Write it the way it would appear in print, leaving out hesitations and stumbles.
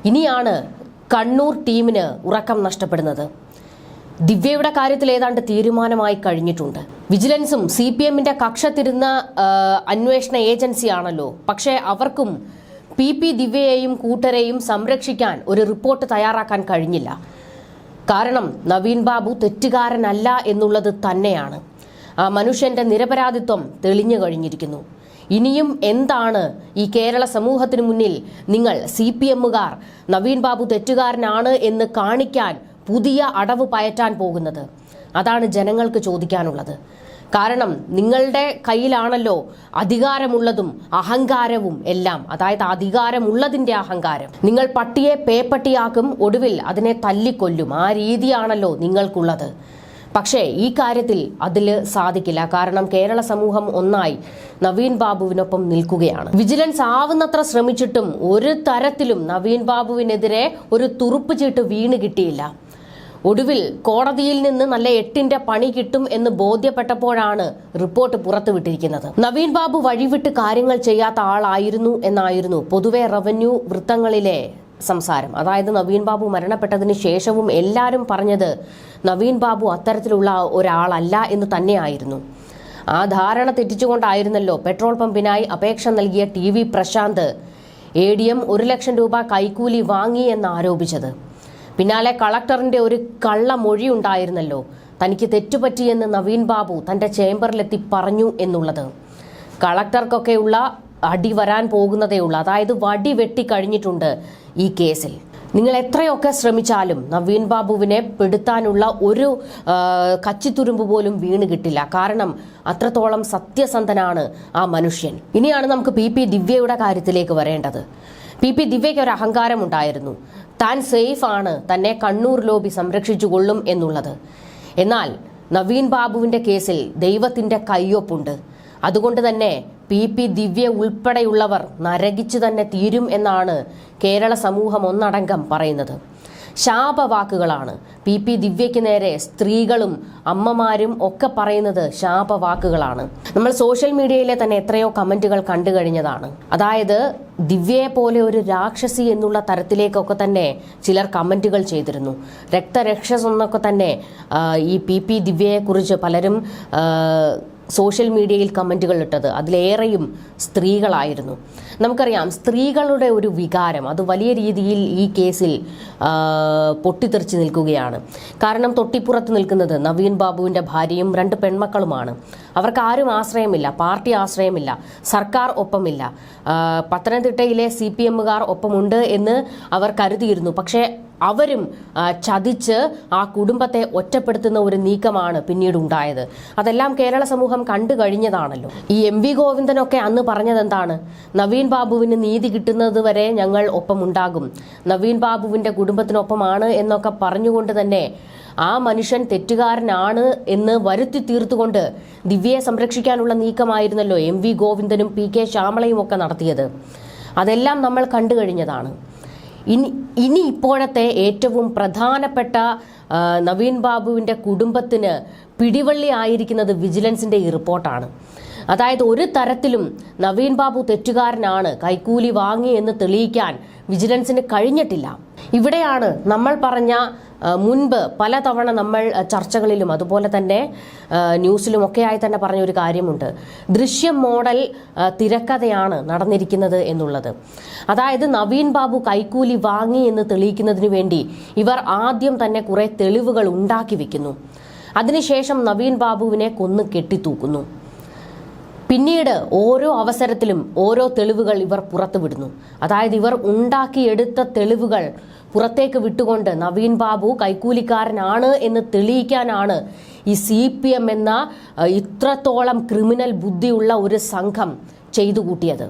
ഇനിയാണ് കണ്ണൂർ ടീമിന് ഉറക്കം നഷ്ടപ്പെടുന്നത്. ദിവ്യയുടെ കാര്യത്തിൽ ഏതാണ്ട് തീരുമാനമായി കഴിഞ്ഞിട്ടുണ്ട്. വിജിലൻസും CPMന്റെ കക്ഷത്തിരുന്ന അന്വേഷണ ഏജൻസിയാണല്ലോ. പക്ഷേ അവർക്കും PP ദിവ്യയെയും കൂട്ടരെയും സംരക്ഷിക്കാൻ ഒരു റിപ്പോർട്ട് തയ്യാറാക്കാൻ കഴിഞ്ഞില്ല. കാരണം നവീൻ ബാബു തെറ്റുകാരനല്ല എന്നുള്ളത് തന്നെയാണ്. ആ മനുഷ്യന്റെ നിരപരാധിത്വം തെളിഞ്ഞു കഴിഞ്ഞിരിക്കുന്നു. ഇനിയും എന്താണ് ഈ കേരള സമൂഹത്തിന് മുന്നിൽ നിങ്ങൾ CPMകാർ നവീൻ ബാബു തെറ്റുകാരനാണ് എന്ന് കാണിക്കാൻ പുതിയ അടവ് പയറ്റാൻ പോകുന്നത്? അതാണ് ജനങ്ങൾക്ക് ചോദിക്കാനുള്ളത്. കാരണം നിങ്ങളുടെ കയ്യിലാണല്ലോ അധികാരമുള്ളതും അഹങ്കാരവും എല്ലാം. അതായത് അധികാരമുള്ളതിന്റെ അഹങ്കാരം. നിങ്ങൾ പട്ടിയെ പേപ്പട്ടിയാക്കും, ഒടുവിൽ അതിനെ തല്ലിക്കൊല്ലും. ആ രീതിയാണല്ലോ നിങ്ങൾക്കുള്ളത്. പക്ഷേ ഈ കാര്യത്തിൽ അതിൽ സാധിക്കില്ല. കാരണം കേരള സമൂഹം ഒന്നായി നവീൻ ബാബുവിനൊപ്പം നിൽക്കുകയാണ്. വിജിലൻസ് ആവുന്നത്ര ശ്രമിച്ചിട്ടും ഒരു തരത്തിലും നവീൻ ബാബുവിനെതിരെ ഒരു തുറുപ്പ് ചീട്ട് വീണ് കിട്ടിയില്ല. ഒടുവിൽ കോടതിയിൽ നിന്ന് നല്ല 8ന്റെ പണി കിട്ടും എന്ന് ബോധ്യപ്പെട്ടപ്പോഴാണ് റിപ്പോർട്ട് പുറത്തുവിട്ടിരിക്കുന്നത്. നവീൻ ബാബു വഴിവിട്ട് കാര്യങ്ങൾ ചെയ്യാത്ത ആളായിരുന്നു എന്നായിരുന്നു പൊതുവെ റവന്യൂ വൃത്തങ്ങളിലെ സംസാരം. അതായത് നവീൻ ബാബു മരണപ്പെട്ടതിന് ശേഷവും എല്ലാവരും പറഞ്ഞത് നവീൻ ബാബു അത്തരത്തിലുള്ള ഒരാളല്ല എന്ന് തന്നെയായിരുന്നു. ആ ധാരണ തെറ്റിച്ചുകൊണ്ടായിരുന്നല്ലോ പെട്രോൾ പമ്പിനായി അപേക്ഷ നൽകിയ TV പ്രശാന്ത് ADM 1 ലക്ഷം രൂപ കൈക്കൂലി വാങ്ങി എന്ന് ആരോപിച്ചത്. പിന്നാലെ കളക്ടറിന്റെ ഒരു കള്ളമൊഴി ഉണ്ടായിരുന്നല്ലോ, തനിക്ക് തെറ്റുപറ്റിയെന്ന് നവീൻ ബാബു തന്റെ ചേംബറിലെത്തി പറഞ്ഞു എന്നുള്ളത്. കളക്ടർക്കൊക്കെയുള്ള അടി വരാൻ പോകുന്നതേയുള്ളൂ. അതായത് വടി വെട്ടി കഴിഞ്ഞിട്ടുണ്ട് ഈ കേസിൽ. നിങ്ങൾ എത്രയൊക്കെ ശ്രമിച്ചാലും നവീൻ ബാബുവിനെ പെടുത്താനുള്ള ഒരു കച്ചിത്തുരുമ്പ് പോലും വീണ് കിട്ടില്ല. കാരണം അത്രത്തോളം സത്യസന്ധനാണ് ആ മനുഷ്യൻ. ഇനിയാണ് നമുക്ക് PP ദിവ്യയുടെ കാര്യത്തിലേക്ക് വരേണ്ടത്. PP ദിവ്യയ്ക്ക് ഒരു അഹങ്കാരം ഉണ്ടായിരുന്നു. താൻ സേഫ് ആണ്, തന്നെ കണ്ണൂർ ലോബി സംരക്ഷിച്ചുകൊള്ളും എന്നുള്ളത്. എന്നാൽ നവീൻ ബാബുവിന്റെ കേസിൽ ദൈവത്തിന്റെ കയ്യൊപ്പുണ്ട്. അതുകൊണ്ട് തന്നെ PP ദിവ്യ ഉൾപ്പെടെയുള്ളവർ നരകിച്ചു തന്നെ തീരും എന്നാണ് കേരള സമൂഹം ഒന്നടങ്കം പറയുന്നത്. ശാപവാക്കുകളാണ് PP ദിവ്യയ്ക്ക് നേരെ സ്ത്രീകളും അമ്മമാരും ഒക്കെ പറയുന്നത്. ശാപവാക്കുകളാണ്. നമ്മൾ സോഷ്യൽ മീഡിയയിലെ തന്നെ എത്രയോ കമന്റുകൾ കണ്ടു കഴിഞ്ഞതാണ്. അതായത് ദിവ്യയെ പോലെ ഒരു രാക്ഷസി എന്നുള്ള തരത്തിലേക്കൊക്കെ തന്നെ ചിലർ കമന്റുകൾ ചെയ്തിരുന്നു. രക്തരക്ഷസ് എന്നൊക്കെ തന്നെ ഈ PP ദിവ്യയെക്കുറിച്ച് പലരും സോഷ്യൽ മീഡിയയിൽ കമന്റുകൾ ഇട്ടത് അതിലേറെയും സ്ത്രീകളായിരുന്നു. നമുക്കറിയാം സ്ത്രീകളുടെ ഒരു വികാരം അത് വലിയ രീതിയിൽ ഈ കേസിൽ പൊട്ടിത്തെറിച്ച് നിൽക്കുകയാണ്. കാരണം തൊട്ടിപ്പുറത്ത് നിൽക്കുന്നത് നവീൻ ബാബുവിന്റെ ഭാര്യയും 2 പെൺമക്കളുമാണ്. അവർക്ക് ആരും ആശ്രയമില്ല, പാർട്ടി ആശ്രയമില്ല, സർക്കാർ ഒപ്പമില്ല. പത്തനംതിട്ടയിലെ CPMകാർ ഒപ്പമുണ്ട് എന്ന് അവർ കരുതിയിരുന്നു. പക്ഷേ അവരും ചതിച്ച് ആ കുടുംബത്തെ ഒറ്റപ്പെടുത്തുന്ന ഒരു നീക്കമാണ് പിന്നീട് ഉണ്ടായത്. അതെല്ലാം കേരള സമൂഹം കണ്ടു കഴിഞ്ഞതാണല്ലോ. ഈ MV ഗോവിന്ദനൊക്കെ അന്ന് പറഞ്ഞത് എന്താണ്? നവീൻ ബാബുവിന് നീതി കിട്ടുന്നത് വരെ ഞങ്ങൾ ഒപ്പമുണ്ടാകും, നവീൻ ബാബുവിന്റെ കുടുംബത്തിനൊപ്പമാണ് എന്നൊക്കെ പറഞ്ഞുകൊണ്ട് തന്നെ ആ മനുഷ്യൻ തെറ്റുകാരനാണ് എന്ന് വരുത്തി തീർത്തുകൊണ്ട് ദിവ്യയെ സംരക്ഷിക്കാനുള്ള നീക്കമായിരുന്നല്ലോ MV ഗോവിന്ദനും PK ശ്യാമളയും ഒക്കെ നടത്തിയത്. അതെല്ലാം നമ്മൾ കണ്ടു കഴിഞ്ഞതാണ്. ഇനി ഇപ്പോഴത്തെ ഏറ്റവും പ്രധാനപ്പെട്ട നവീൻ ബാബുവിന്റെ കുടുംബത്തിന് പിടിവള്ളി ആയിരിക്കുന്നത് വിജിലൻസിന്റെ ഈ റിപ്പോർട്ടാണ്. അതായത് ഒരു തരത്തിലും നവീൻ ബാബു തെറ്റുകാരനാണ്, കൈക്കൂലി വാങ്ങി എന്ന് തെളിയിക്കാൻ വിജിലൻസിന് കഴിഞ്ഞിട്ടില്ല. ഇവിടെയാണ് നമ്മൾ പറഞ്ഞ മുൻപ് പലതവണ നമ്മൾ ചർച്ചകളിലും അതുപോലെ തന്നെ ന്യൂസിലും ഒക്കെയായി തന്നെ പറഞ്ഞൊരു കാര്യമുണ്ട്. ദൃശ്യം മോഡൽ തിരക്കഥയാണ് നടന്നിരിക്കുന്നത് എന്നുള്ളത്. അതായത് നവീൻ ബാബു കൈക്കൂലി വാങ്ങി എന്ന് തെളിയിക്കുന്നതിന് വേണ്ടി ഇവർ ആദ്യം തന്നെ കുറെ തെളിവുകൾ ഉണ്ടാക്കി വെക്കുന്നു. അതിനുശേഷം നവീൻ ബാബുവിനെ കൊന്ന് കെട്ടിത്തൂക്കുന്നു. പിന്നീട് ഓരോ അവസരത്തിലും ഓരോ തെളിവുകൾ ഇവർ പുറത്തുവിടുന്നു. അതായത് ഇവർ ഉണ്ടാക്കിയെടുത്ത തെളിവുകൾ പുറത്തേക്ക് വിട്ടുകൊണ്ട് നവീൻ ബാബു കൈക്കൂലിക്കാരനാണ് എന്ന് തെളിയിക്കാനാണ് ഈ CPM എന്ന ഇത്രത്തോളം ക്രിമിനൽ ബുദ്ധിയുള്ള ഒരു സംഘം ചെയ്തു കൂട്ടിയത്.